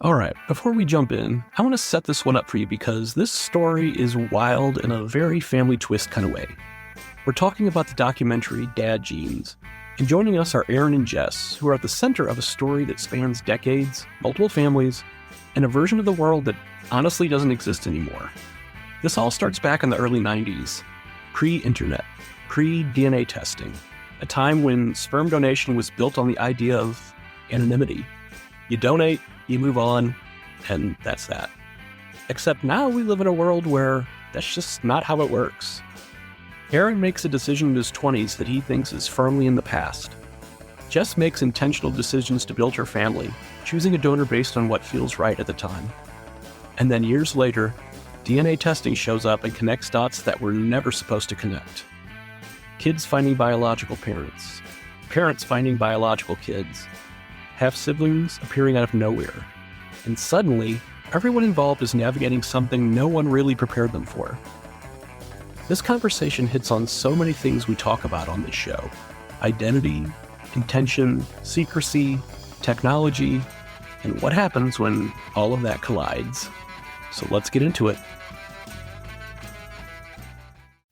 All right, before we jump in, I want to set this one up for you because this story is wild in a very family twist kind of way. We're talking about the documentary Dad Genes, and joining us are Aaron and Jess, who are at the center of a story that spans decades, multiple families, and a version of the world that honestly doesn't exist anymore. This all starts back in the early 90s, pre-internet, pre-DNA testing, a time when sperm donation was built on the idea of anonymity. You donate, you move on, and that's that. Except now we live in a world where that's just not how it works. Aaron makes a decision in his 20s that he thinks is firmly in the past. Jess makes intentional decisions to build her family, choosing a donor based on what feels right at the time. And then years later, DNA testing shows up and connects dots that were never supposed to connect. Kids finding biological parents, parents finding biological kids, half-siblings appearing out of nowhere. And suddenly, everyone involved is navigating something no one really prepared them for. This conversation hits on so many things we talk about on this show: identity, intention, secrecy, technology, and what happens when all of that collides. So let's get into it.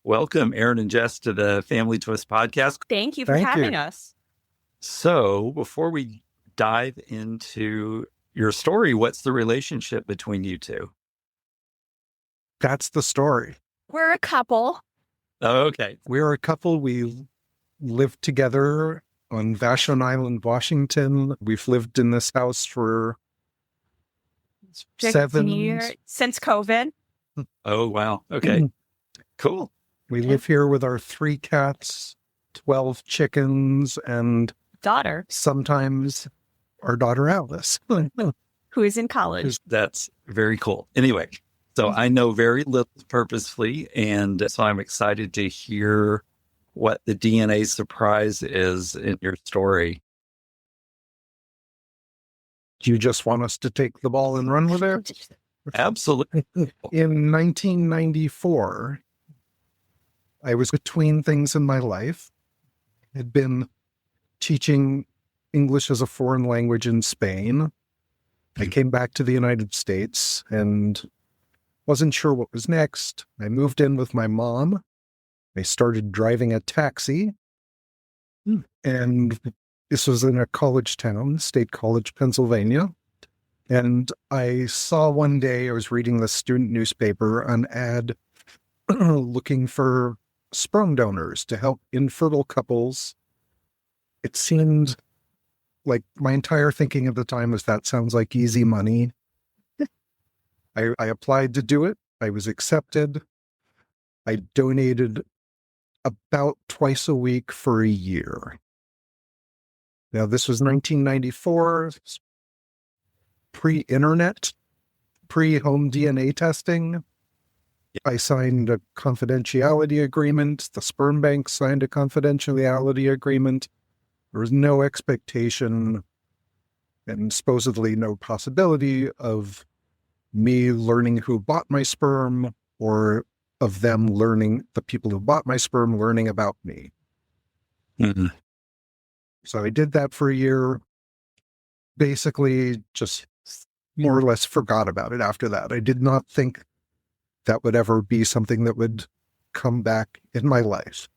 Welcome, Aaron and Jess, to the Family Twist podcast. Thank you for having us. So before we dive into your story, what's the relationship between you two? That's the story. We're a couple. Oh, okay. We're a couple. We lived together on Vashon Island, Washington. We've lived in this house for 7 years since COVID. Oh, wow. Okay. Cool. We live here with our 3 cats, 12 chickens, and Daughter, sometimes our daughter Alice. who is in college. That's very cool. Anyway, so I know very little purposefully, and so I'm excited to hear what the DNA surprise is in your story. Do you just want us to take the ball and run with it? Absolutely. In 1994, I was between things in my life. I'd been teaching English as a foreign language in Spain. I came back to the United States and wasn't sure what was next. I moved in with my mom. I started driving a taxi. And this was in a college town, State College, Pennsylvania. And I saw one day, I was reading the student newspaper, an ad looking for sperm donors to help infertile couples. It seemed like my entire thinking at the time was that sounds like easy money. I applied to do it. I was accepted. I donated about twice a week for a year. Now, this was 1994, pre-internet, pre-home DNA testing. I signed a confidentiality agreement. The sperm bank signed a confidentiality agreement. There was no expectation and supposedly no possibility of me learning who bought my sperm or of them learning, the people who bought my sperm learning about me. Mm-hmm. So I did that for a year, basically just more or less forgot about it after that. I did not think that would ever be something that would come back in my life.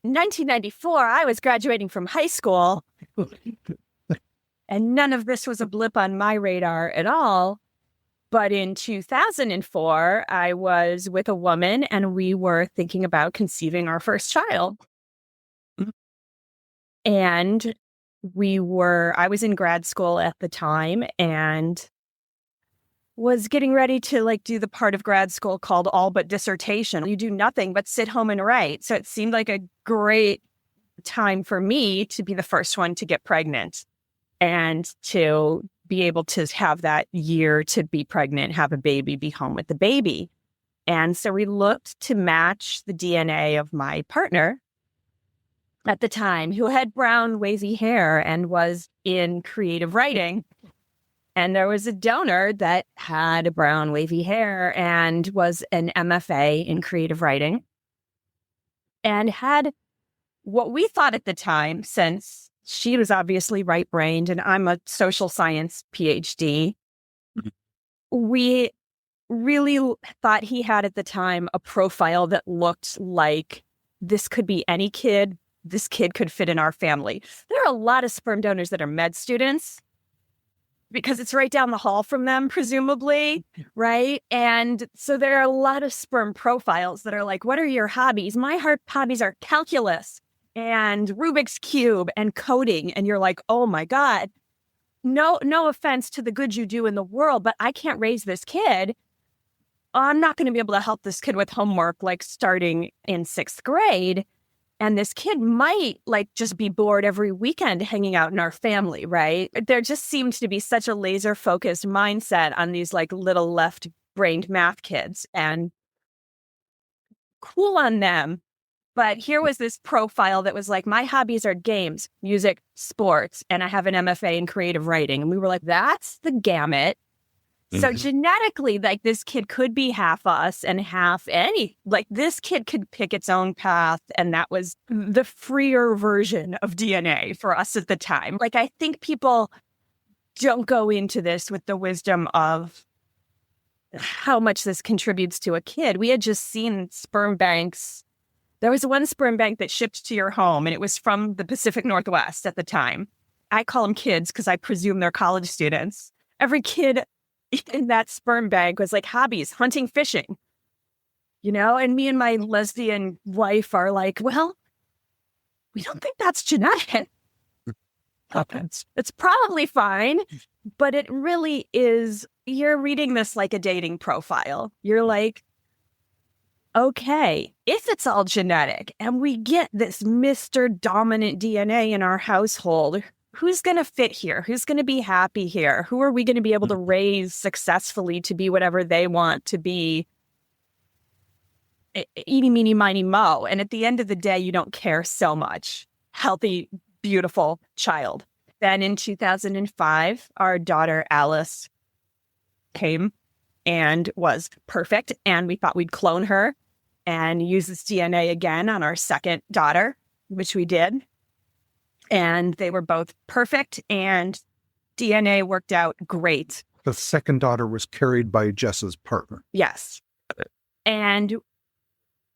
1994, I was graduating from high school, and none of this was a blip on my radar at all. But in 2004, I was with a woman, and we were thinking about conceiving our first child. And I was in grad school at the time, and was getting ready to do the part of grad school called all but dissertation. You do nothing but sit home and write. So it seemed like a great time for me to be the first one to get pregnant and to be able to have that year to be pregnant, have a baby, be home with the baby. And so we looked to match the DNA of my partner at the time, who had brown, wavy hair and was in creative writing. And there was a donor that had brown, wavy hair and was an MFA in creative writing and had what we thought at the time, since she was obviously right-brained and I'm a social science PhD, we really thought he had at the time a profile that looked like this could be any kid. This kid could fit in our family. There are a lot of sperm donors that are med students because it's right down the hall from them, presumably, right? And so there are a lot of sperm profiles that are like, what are your hobbies? My hobbies are calculus and Rubik's Cube and coding. And you're like, oh my God, no offense to the good you do in the world, but I can't raise this kid. I'm not going to be able to help this kid with homework, like starting in 6th grade. And this kid might like just be bored every weekend hanging out in our family, right? There just seemed to be such a laser focused mindset on these like little left brained math kids, and cool on them. But here was this profile that was like, my hobbies are games, music, sports, and I have an MFA in creative writing. And we were like, that's the gamut. So genetically, like this kid could be half us and half any, like this kid could pick its own path. And that was the freer version of DNA for us at the time. Like, I think people don't go into this with the wisdom of how much this contributes to a kid. We had just seen sperm banks. There was one sperm bank that shipped to your home, and it was from the Pacific Northwest at the time. I call them kids because I presume they're college students. Every kid in that sperm bank was like hobbies, hunting, fishing, and me and my lesbian wife are like, well, we don't think that's genetic. It's probably fine, but it really is. You're reading this like a dating profile. You're like, okay, if it's all genetic and we get this Mr. Dominant DNA in our household, who's going to fit here? Who's going to be happy here? Who are we going to be able to raise successfully to be whatever they want to be? Eeny, meeny, miny, mo. And at the end of the day, you don't care so much. Healthy, beautiful child. Then in 2005, our daughter Alice came and was perfect. And we thought we'd clone her and use this DNA again on our second daughter, which we did. And they were both perfect, and DNA worked out great. The second daughter was carried by Jess's partner. Yes. And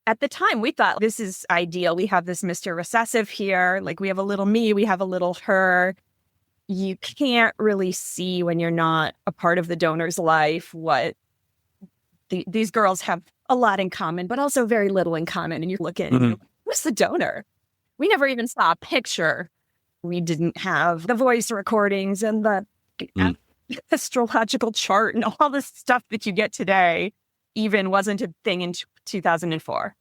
at the time, we thought this is ideal. We have this Mr. Recessive here. Like, we have a little me, we have a little her. You can't really see when you're not a part of the donor's life what these girls have a lot in common, but also very little in common. And you look at, who's the donor? We never even saw a picture. We didn't have the voice recordings and the astrological chart and all this stuff that you get today even wasn't a thing in 2004.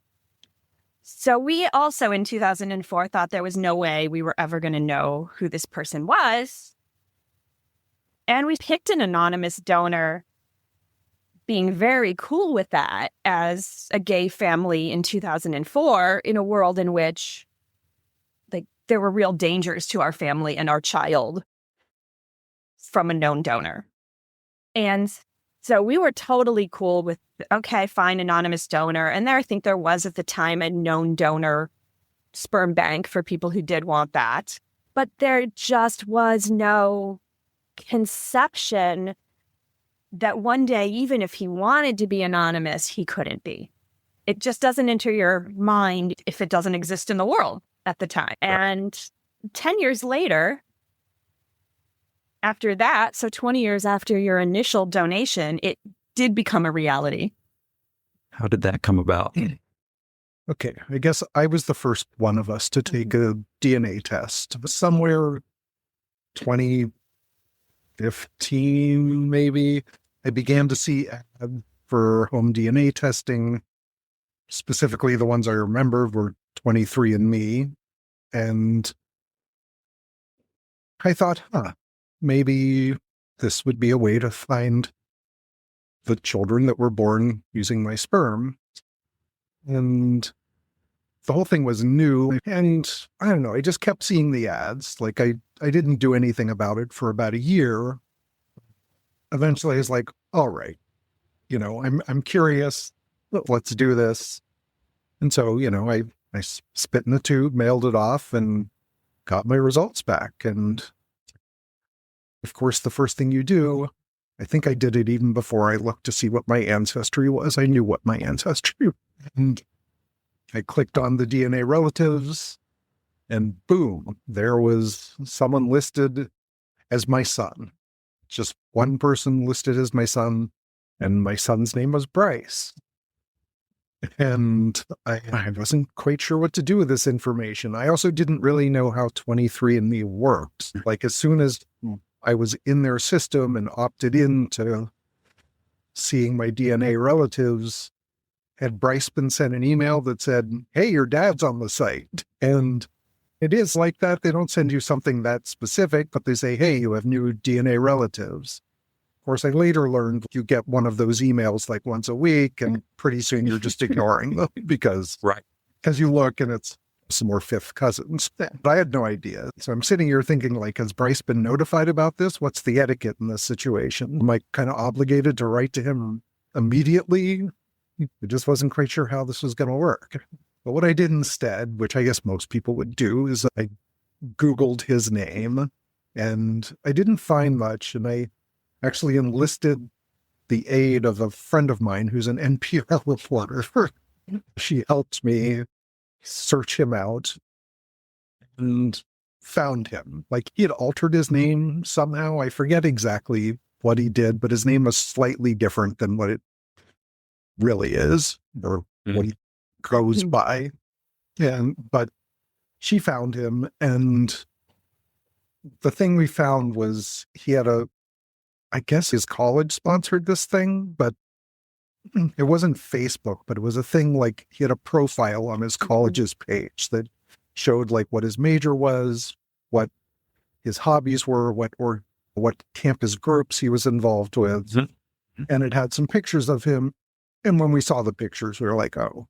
So we also in 2004 thought there was no way we were ever going to know who this person was. And we picked an anonymous donor, being very cool with that as a gay family in 2004 in a world in which there were real dangers to our family and our child from a known donor. And so we were totally cool with, okay, fine, anonymous donor. And I think there was at the time a known donor sperm bank for people who did want that. But there just was no conception that one day, even if he wanted to be anonymous, he couldn't be. It just doesn't enter your mind if it doesn't exist in the world at the time. And 10 years later, after that, so 20 years after your initial donation, it did become a reality. How did that come about? Okay, I guess I was the first one of us to take a DNA test. Somewhere 2015, maybe, I began to see ads for home DNA testing. Specifically, the ones I remember were 23andMe. And I thought, maybe this would be a way to find the children that were born using my sperm. And the whole thing was new. And I don't know, I just kept seeing the ads. Like I didn't do anything about it for about a year. Eventually I was like, all right, I'm curious. Let's do this. And so, I spit in the tube, mailed it off, and got my results back. And of course, the first thing you do I think I did it even before I looked to see what my ancestry was. I knew what my ancestry was. And I clicked on the DNA relatives, and boom, there was someone listed as my son. Just one person listed as my son, and my son's name was Bryce. And I wasn't quite sure what to do with this information. I also didn't really know how 23andMe worked. Like, as soon as I was in their system and opted into seeing my DNA relatives, had Bryce been sent an email that said, hey, your dad's on the site? And it is like that. They don't send you something that specific, but they say, hey, you have new DNA relatives. Of course, I later learned you get one of those emails like once a week, and pretty soon you're just ignoring them because as you look and it's some more fifth cousins. But I had no idea. So I'm sitting here thinking, like, has Bryce been notified about this? What's the etiquette in this situation? Am I kind of obligated to write to him immediately? I just wasn't quite sure how this was going to work. But what I did instead, which I guess most people would do, is I Googled his name, and I didn't find much. And I actually enlisted the aid of a friend of mine who's an NPR reporter. She helped me search him out and found him. Like, he had altered his name somehow. I forget exactly what he did, but his name was slightly different than what it really is, or what he goes by. But she found him, and the thing we found was he had I guess his college sponsored this thing, but it wasn't Facebook, but it was a thing like he had a profile on his college's page that showed like what his major was, what his hobbies were, what campus groups he was involved with. And it had some pictures of him. And when we saw the pictures, we were like, oh,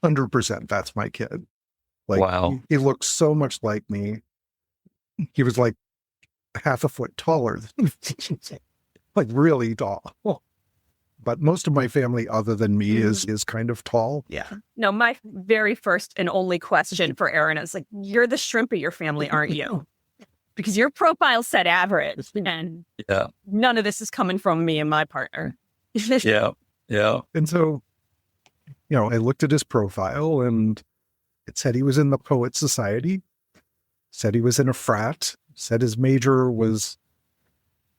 100% that's my kid. Like, wow. He looked so much like me. He was like half a foot taller than me. Like, really tall. But most of my family, other than me, is kind of tall. Yeah. No, my very first and only question for Aaron is like, you're the shrimp of your family, aren't you? Because your profile said average, and none of this is coming from me and my partner. Yeah. And so, I looked at his profile, and it said he was in the Poet Society, said he was in a frat, said his major was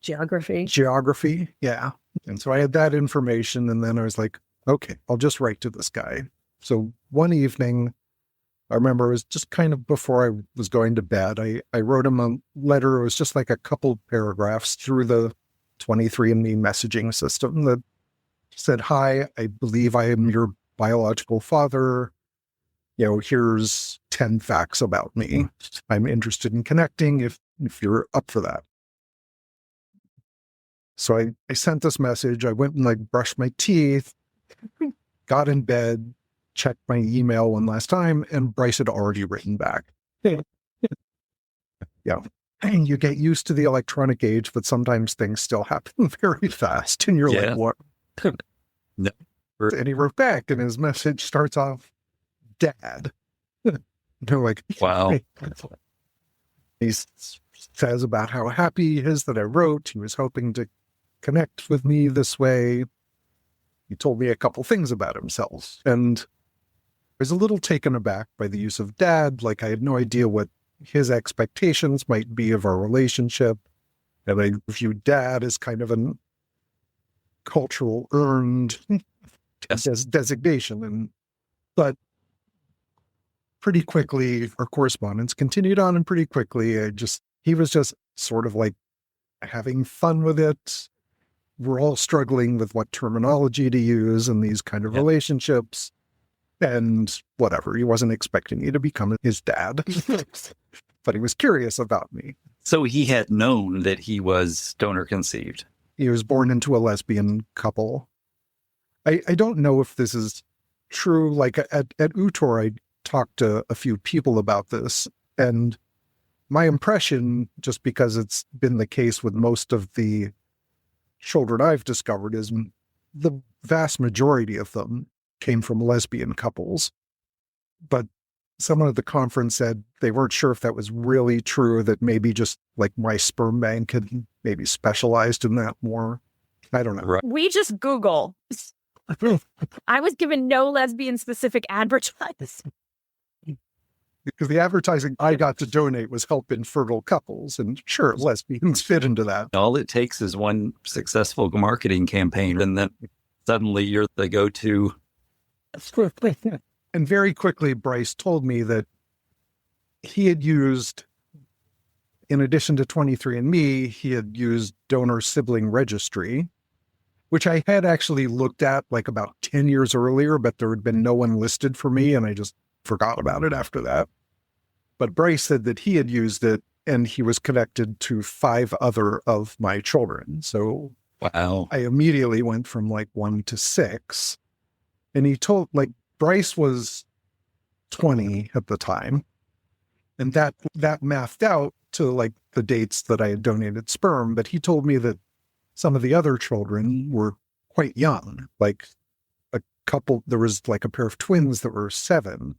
Geography, yeah. And so I had that information, and then I was like, okay, I'll just write to this guy. So one evening, I remember it was just kind of before I was going to bed, I wrote him a letter. It was just like a couple paragraphs through the 23andMe messaging system that said, hi, I believe I am your biological father. Here's 10 facts about me. I'm interested in connecting if you're up for that. So I sent this message. I went and brushed my teeth, got in bed, checked my email one last time, and Bryce had already written back. Yeah. And you get used to the electronic age, but sometimes things still happen very fast. And you're like, what? No. And he wrote back, and his message starts off, Dad. They're like, wow. He says about how happy he is that I wrote. He was hoping to connect with me this way. He told me a couple things about himself, and I was a little taken aback by the use of Dad. Like, I had no idea what his expectations might be of our relationship, and I viewed Dad as kind of a cultural earned designation. But pretty quickly, our correspondence continued on, and pretty quickly, he was just sort of like having fun with it. We're all struggling with what terminology to use in these kind of relationships, and whatever. He wasn't expecting me to become his dad, but he was curious about me. So he had known that he was donor conceived. He was born into a lesbian couple. I don't know if this is true. Like at Utor, I talked to a few people about this, and my impression, just because it's been the case with most of the children I've discovered, is the vast majority of them came from lesbian couples. But someone at the conference said they weren't sure if that was really true, that maybe just like my sperm bank had maybe specialized in that more. I don't know. Right. We just Google. I was given no lesbian specific advertising. Because the advertising I got to donate was help infertile couples. And sure, lesbians fit into that. All it takes is one successful marketing campaign, and then suddenly you're the go-to. And very quickly, Bryce told me that he had used, in addition to 23andMe, he had used donor sibling registry, which I had actually looked at like about 10 years earlier, but there had been no one listed for me, and I just forgot about it after that. But Bryce said that he had used it, and he was connected to 5 other of my children. So Wow. I immediately went from like 1 to 6. And he told, like, Bryce was 20 at the time. And that mathed out to like the dates that I had donated sperm. But he told me that some of the other children were quite young, like a couple, there was like a pair of twins that were 7.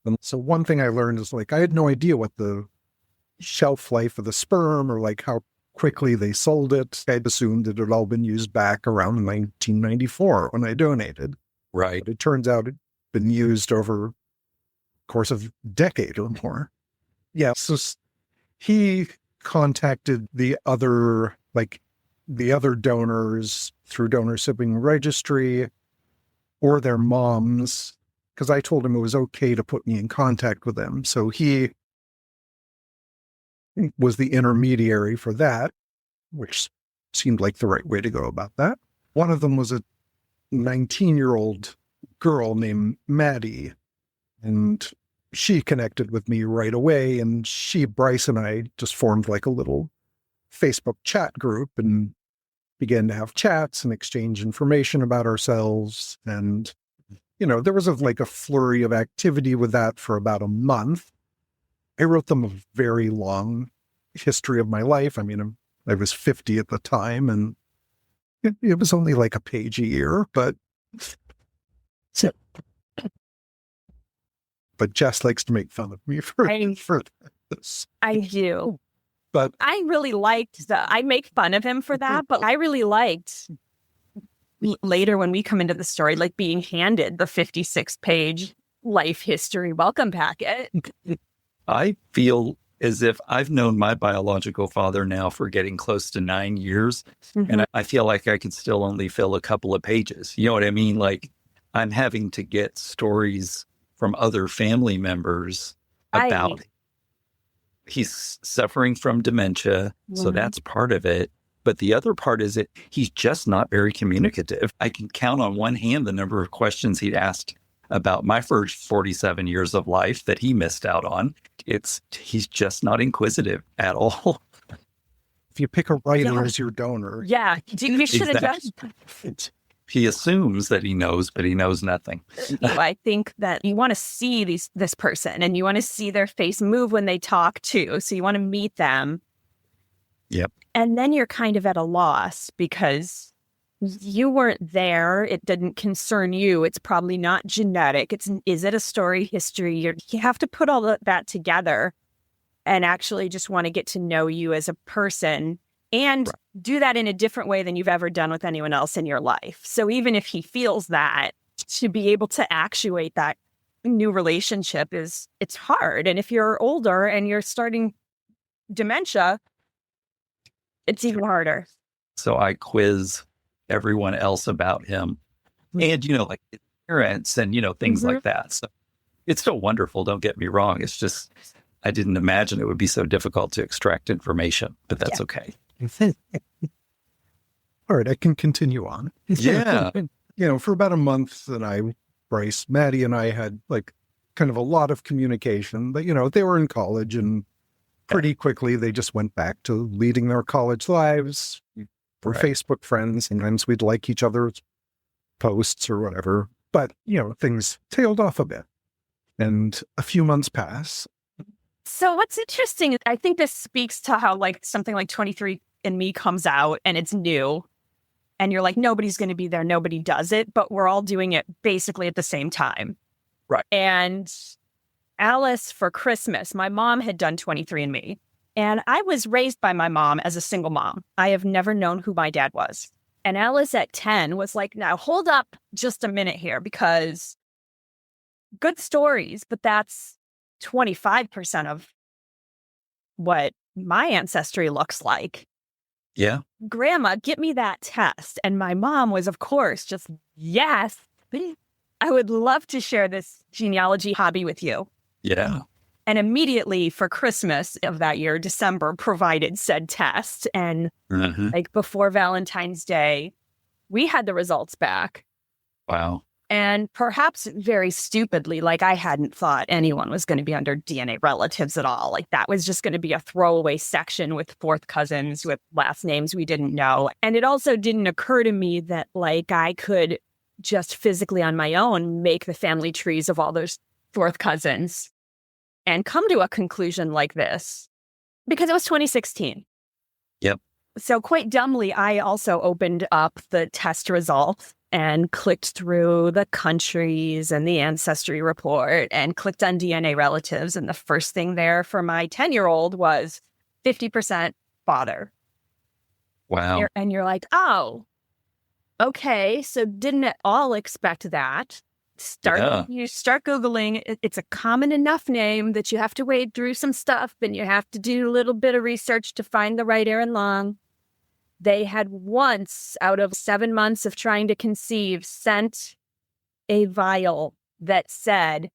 And so one thing I learned is like, I had no idea what the shelf life of the sperm or like how quickly they sold it. I'd assumed it had all been used back around 1994 when I donated. Right. But it turns out it'd been used over the course of a decade or more. Yeah. So he contacted the other donors through donor sibling registry or their moms, because I told him it was okay to put me in contact with them. So he was the intermediary for that, which seemed like the right way to go about that. One of them was a 19-year-old girl named Maddie, and she connected with me right away. And Bryce and I just formed like a little Facebook chat group and began to have chats and exchange information about ourselves. And, there was like a flurry of activity with that for about a month. I wrote them a very long history of my life. I mean, I was 50 at the time, and it was only like a page a year, but Jess likes to make fun of me for this. I do. But I really liked I make fun of him for that, but I really liked later when we come into the story, like being handed the 56-page life history welcome packet. I feel as if I've known my biological father now for getting close to 9 years, and I feel like I could still only fill a couple of pages. You know what I mean? Like, I'm having to get stories from other family members about he's suffering from dementia, so that's part of it. But the other part is that he's just not very communicative. I can count on one hand the number of questions he'd asked about my first 47 years of life that he missed out on. He's just not inquisitive at all. If you pick a writer as your donor. Yeah, you should have done. He assumes that he knows, but he knows nothing. I think that you want to see this person, and you want to see their face move when they talk too. So you want to meet them. Yep. And then you're kind of at a loss because you weren't there. It didn't concern you. It's probably not genetic. Is it a story history? You have to put all of that together and actually just want to get to know you as a person and do that in a different way than you've ever done with anyone else in your life. So even if he feels that, to be able to actuate that new relationship it's hard. And if you're older and you're starting dementia, it's even harder. So I quiz everyone else about him and, like his parents and, things like that. So it's still wonderful. Don't get me wrong. It's just, I didn't imagine it would be so difficult to extract information, but that's okay. All right, I can continue on. Yeah. For about a month that Bryce, Maddie and I had like kind of a lot of communication, but, they were in college and pretty quickly they just went back to leading their college lives. We're Facebook friends. Sometimes we'd like each other's posts or whatever, but, things tailed off a bit. And a few months pass. So what's interesting, I think this speaks to how like something like 23andMe comes out and it's new and you're like, nobody's going to be there. Nobody does it, but we're all doing it basically at the same time. Right. And Alice, for Christmas, my mom had done 23andMe, and I was raised by my mom as a single mom. I have never known who my dad was. And Alice at 10 was like, now hold up just a minute here, because good stories, but that's 25% of what my ancestry looks like. Yeah. Grandma, get me that test. And my mom was, of course, just, yes, I would love to share this genealogy hobby with you. Yeah. And immediately for Christmas of that year, December, provided said test. And like before Valentine's Day, we had the results back. Wow. And perhaps very stupidly, like I hadn't thought anyone was going to be under DNA relatives at all. Like that was just going to be a throwaway section with fourth cousins with last names we didn't know. And it also didn't occur to me that like I could just physically on my own make the family trees of all those fourth cousins and come to a conclusion like this, because it was 2016. Yep. So quite dumbly, I also opened up the test results and clicked through the countries and the ancestry report and clicked on DNA relatives. And the first thing there for my 10-year-old was 50% father. Wow. And you're like, oh, okay. So didn't at all expect that. You start Googling. It's a common enough name that you have to wade through some stuff and you have to do a little bit of research to find the right Aaron Long. They had once, out of 7 months of trying to conceive, sent a vial that said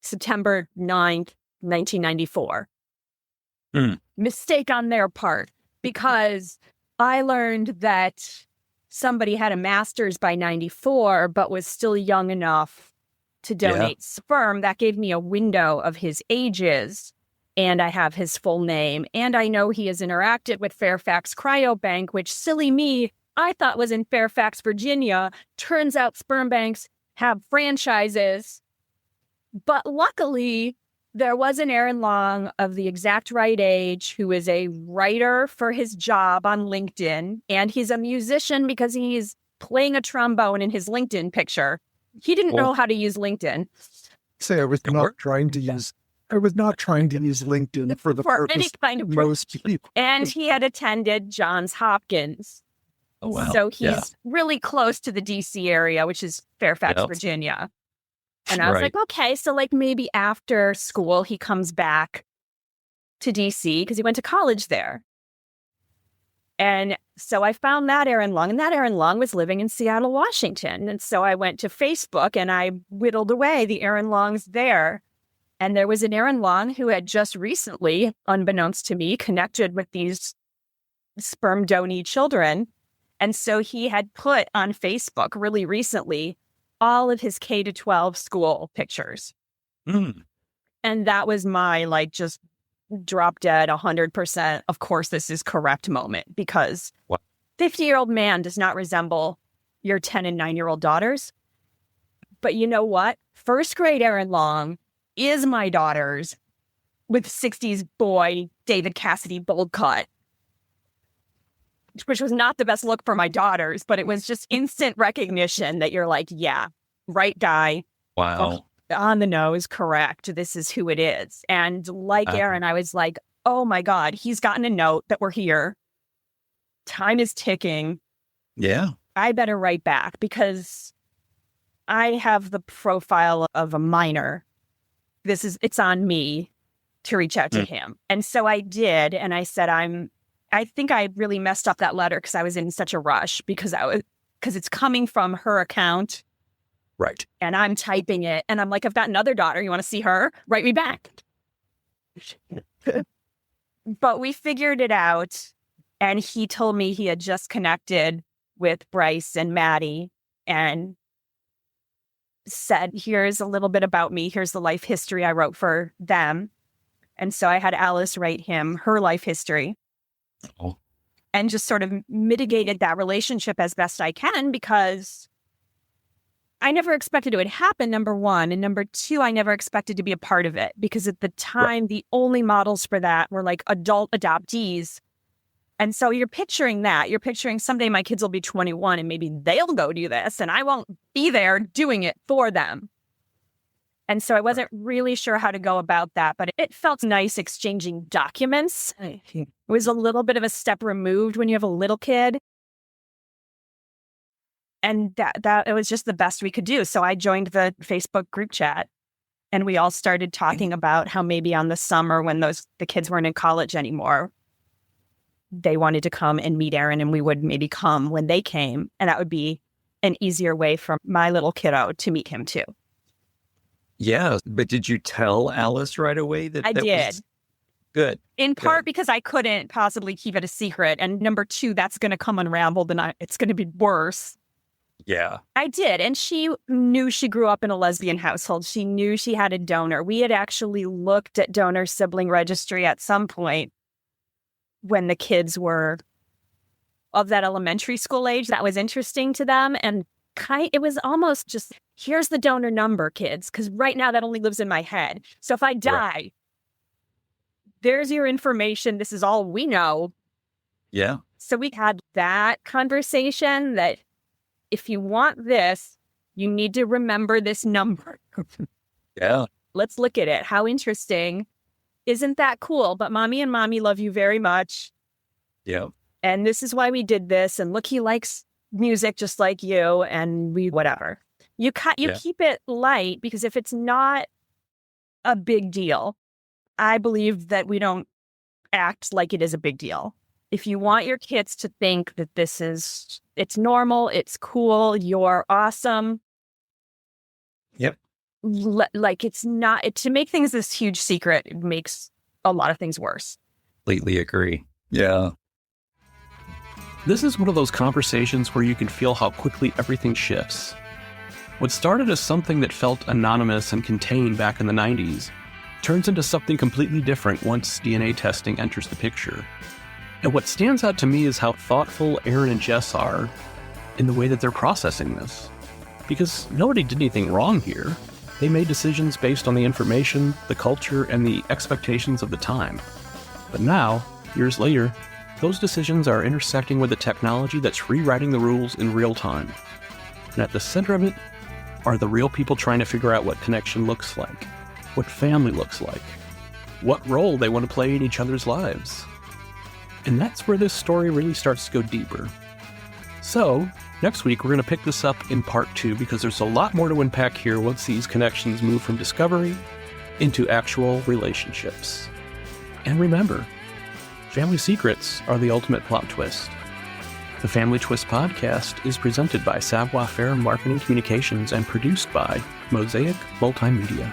September 9th, 1994. Mistake on their part, because I learned that somebody had a master's by 94, but was still young enough to donate sperm. That gave me a window of his ages. And I have his full name. And I know he has interacted with Fairfax Cryobank, which, silly me, I thought was in Fairfax, Virginia. Turns out sperm banks have franchises. But luckily, there was an Aaron Long of the exact right age who is a writer for his job on LinkedIn. And he's a musician because he's playing a trombone in his LinkedIn picture. He didn't know how to use LinkedIn. Say, I was not trying to use LinkedIn for the purpose any kind of most people. And he had attended Johns Hopkins. Oh, wow. So he's really close to the DC area, which is Fairfax, Virginia. And I was like, okay, so like maybe after school, he comes back to DC because he went to college there. And so I found that Aaron Long, and that Aaron Long was living in Seattle, Washington. And so I went to Facebook and I whittled away the Aaron Longs there. And there was an Aaron Long who had just recently, unbeknownst to me, connected with these sperm donee children. And so he had put on Facebook really recently all of his K-12 school pictures. And that was my like just drop dead 100%. Of course, this is correct moment, because 50-year-old man does not resemble your 10 and 9-year-old daughters. But you know what? First grade Aaron Long is my daughter's with 60s boy David Cassidy bold cut, which was not the best look for my daughters, but it was just instant recognition that you're like, yeah, right guy. Wow. On the nose, correct. This is who it is. And like Aaron, I was like, oh my God, he's gotten a note that we're here. Time is ticking. Yeah. I better write back, because I have the profile of a minor. It's on me to reach out to him. And so I did. And I said, I think I really messed up that letter because I was in such a rush, because it's coming from her account. Right. And I'm typing it. And I'm like, I've got another daughter. You want to see her? Write me back. But we figured it out. And he told me he had just connected with Bryce and Maddie and said, here's a little bit about me. Here's the life history I wrote for them. And so I had Alice write him her life history. And just sort of mitigated that relationship as best I can, because I never expected it would happen, number one. And number two, I never expected to be a part of it, because at the time, the only models for that were like adult adoptees. And so you're picturing that. You're picturing someday my kids will be 21 and maybe they'll go do this and I won't be there doing it for them. And so I wasn't really sure how to go about that, but it felt nice exchanging documents. It was a little bit of a step removed when you have a little kid. And that it was just the best we could do. So I joined the Facebook group chat, and we all started talking about how maybe on the summer when the kids weren't in college anymore, they wanted to come and meet Aaron, and we would maybe come when they came. And that would be an easier way for my little kiddo to meet him too. Yeah. But did you tell Alice right away that I did. Good. In part because I couldn't possibly keep it a secret. And number two, that's going to come unraveled and it's going to be worse. Yeah. I did. And she knew she grew up in a lesbian household. She knew she had a donor. We had actually looked at donor sibling registry at some point when the kids were of that elementary school age. That was interesting to them. And it was almost just, here's the donor number, kids, because right now that only lives in my head. So if I die, there's your information. This is all we know. Yeah. So we had that conversation that if you want this, you need to remember this number. Yeah. Let's look at it. How interesting. Isn't that cool? But mommy and mommy love you very much. Yeah. And this is why we did this. And look, he likes music just like you. And we, whatever. You keep it light, because if it's not a big deal, I believe that we don't act like it is a big deal. If you want your kids to think that it's normal, it's cool, you're awesome. Yep. Like it's not, to make things this huge secret, it makes a lot of things worse. Completely agree. Yeah. This is one of those conversations where you can feel how quickly everything shifts. What started as something that felt anonymous and contained back in the 90s turns into something completely different once DNA testing enters the picture. And what stands out to me is how thoughtful Aaron and Jess are in the way that they're processing this. Because nobody did anything wrong here. They made decisions based on the information, the culture, and the expectations of the time. But now, years later, those decisions are intersecting with the technology that's rewriting the rules in real time. And at the center of it are the real people trying to figure out what connection looks like, what family looks like, what role they want to play in each other's lives. And that's where this story really starts to go deeper. So, next week we're going to pick this up in part 2, because there's a lot more to unpack here once these connections move from discovery into actual relationships. And remember, family secrets are the ultimate plot twist. The Family Twist podcast is presented by Savoir Faire Marketing Communications and produced by Mosaic Multimedia.